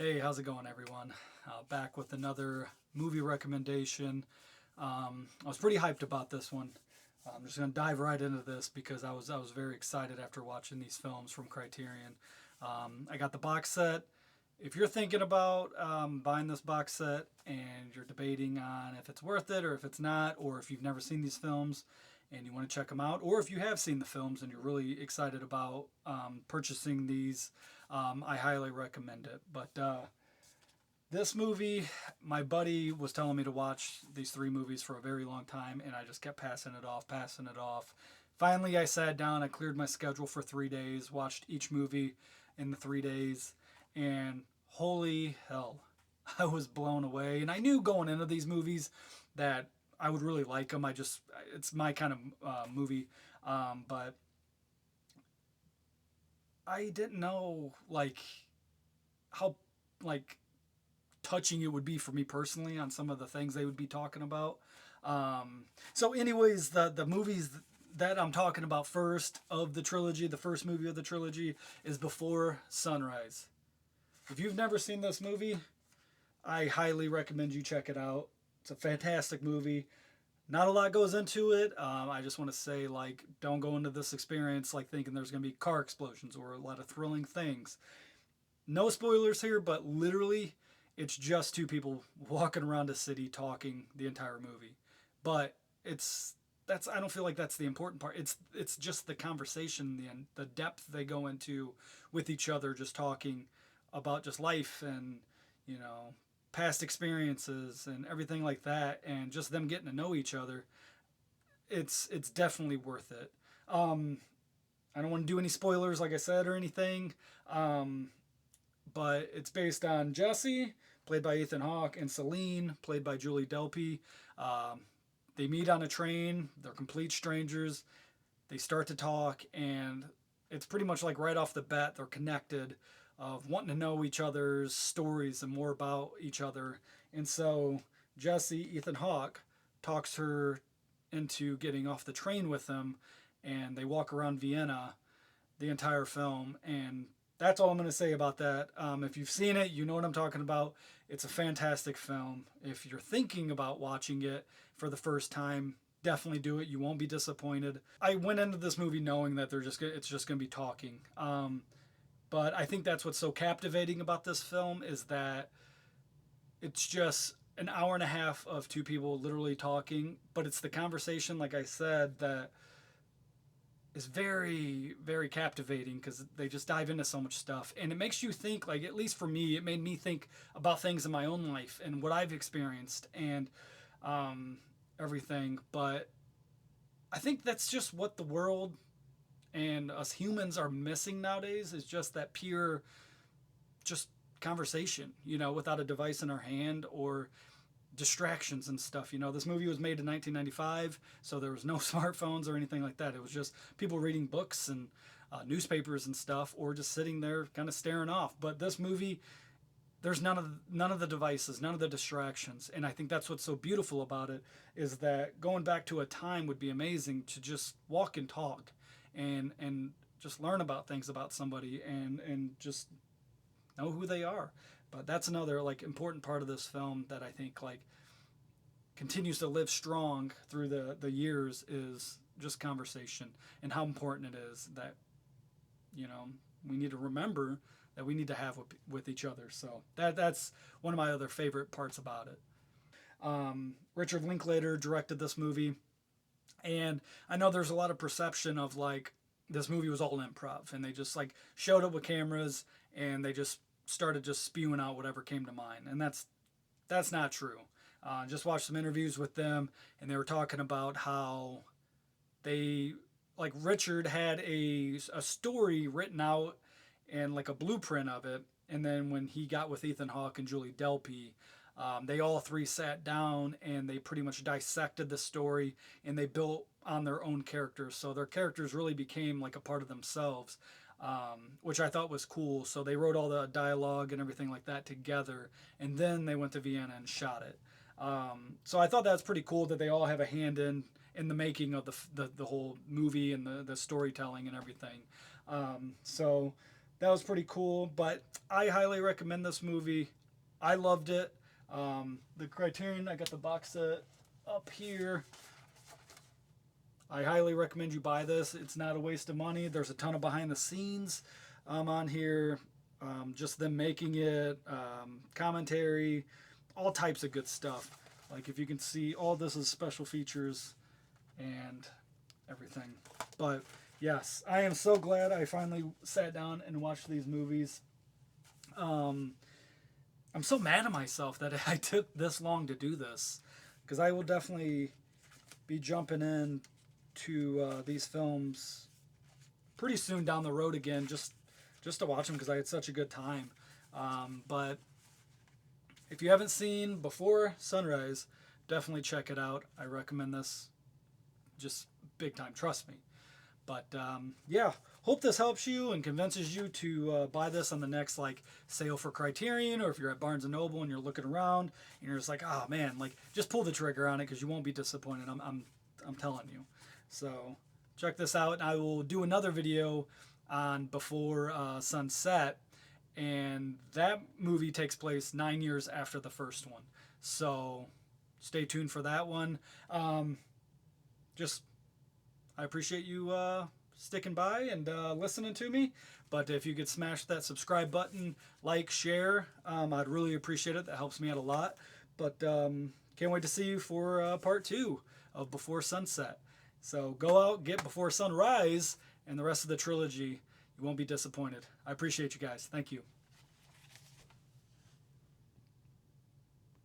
Hey, how's it going, everyone? Back with another movie recommendation. I was pretty hyped about this one. I'm just gonna dive right into this because I was very excited after watching these films from Criterion. I got the box set. If you're thinking about buying this box set and you're debating on if it's worth it or if it's not, or if you've never seen these films and you want to check them out, or if you have seen the films and you're really excited about purchasing these, I highly recommend it. But this movie, my buddy was telling me to watch these three movies for a very long time, and I just kept passing it off, passing it off. Finally, I sat down, I cleared my schedule for 3 days, watched each movie in the 3 days, and holy hell, I was blown away. And I knew going into these movies that I would really like them. It's my kind of movie, but I didn't know how like touching it would be for me personally on some of the things they would be talking about. So, anyways, the movies that I'm talking about first of the trilogy, the first movie of the trilogy, is Before Sunrise. If you've never seen this movie, I highly recommend you check it out. It's a fantastic movie. Not a lot goes into it. I just want to say, don't go into this experience thinking there's going to be car explosions or a lot of thrilling things. No spoilers here, but literally, it's just two people walking around a city talking the entire movie. But it's that's I don't feel like that's the important part. It's just the conversation, the depth they go into with each other, just talking about just life and you know past experiences and everything like that, and just them getting to know each other. It's definitely worth it. Um, I don't want to do any spoilers, like I said, or anything. Um, but it's based on Jesse, played by Ethan Hawke, and Céline, played by Julie Delpy. Um, they meet on a train. They're complete strangers. They start to talk, and it's pretty much like right off the bat they're connected, of wanting to know each other's stories and more about each other. And so Jesse, Ethan Hawke, talks her into getting off the train with him, and they walk around Vienna the entire film. And that's all I'm going to say about that. If you've seen it, you know what I'm talking about. It's a fantastic film. If you're thinking about watching it for the first time, definitely do it. You won't be disappointed. I went into this movie knowing that it's just going to be talking. But I think that's what's so captivating about this film is that it's just an hour and a half of two people literally talking, but it's the conversation, like I said, that is very, very captivating because they just dive into so much stuff. And it makes you think, at least for me, it made me think about things in my own life and what I've experienced and um, everything. But I think that's just what the world and us humans are missing nowadays is just that pure, just conversation, without a device in our hand or distractions and stuff. This movie was made in 1995, so there was no smartphones or anything like that. It was just people reading books and newspapers and stuff, or just sitting there kind of staring off. But this movie, there's none of the devices, none of the distractions, and I think that's what's so beautiful about it is that going back to a time would be amazing to just walk and talk, and just learn about things about somebody and just know who they are. But that's another important part of this film that I think continues to live strong through the years is just conversation and how important it is that you know we need to remember that we need to have with each other. So that's one of my other favorite parts about it. Richard Linklater directed this movie, and I know there's a lot of perception of this movie was all improv and they just showed up with cameras and they just started just spewing out whatever came to mind, and that's not true. Just watched some interviews with them, and they were talking about how they Richard had a story written out and a blueprint of it, and then when he got with Ethan Hawke and Julie Delpy, they all three sat down and they pretty much dissected the story and they built on their own characters. So their characters really became a part of themselves, which I thought was cool. So they wrote all the dialogue and everything like that together, and then they went to Vienna and shot it. So I thought that's pretty cool that they all have a hand in the making of the whole movie and the storytelling and everything. So that was pretty cool. But I highly recommend this movie. I loved it. The Criterion, I got the box set up here. I highly recommend you buy this. It's not a waste of money. There's a ton of behind the scenes on here. Just them making it, commentary, all types of good stuff. Like if you can see, all this is special features and everything. But yes, I am so glad I finally sat down and watched these movies. I'm so mad at myself that I took this long to do this, because I will definitely be jumping in to these films pretty soon down the road again, just to watch them because I had such a good time. But if you haven't seen Before Sunrise, definitely check it out. I recommend this just big time, trust me. But yeah, hope this helps you and convinces you to buy this on the next like sale for Criterion, or if you're at Barnes and Noble and you're looking around and you're just like, oh man, like just pull the trigger on it because you won't be disappointed. I'm telling you. So check this out, and I will do another video on Before Sunset, and that movie takes place 9 years after the first one. So stay tuned for that one. Just I appreciate you sticking by and listening to me. But if you could smash that subscribe button, like, share, I'd really appreciate it. That helps me out a lot. But can't wait to see you for part 2 of Before Sunset. So go out, get Before Sunrise, and the rest of the trilogy. You won't be disappointed. I appreciate you guys. Thank you.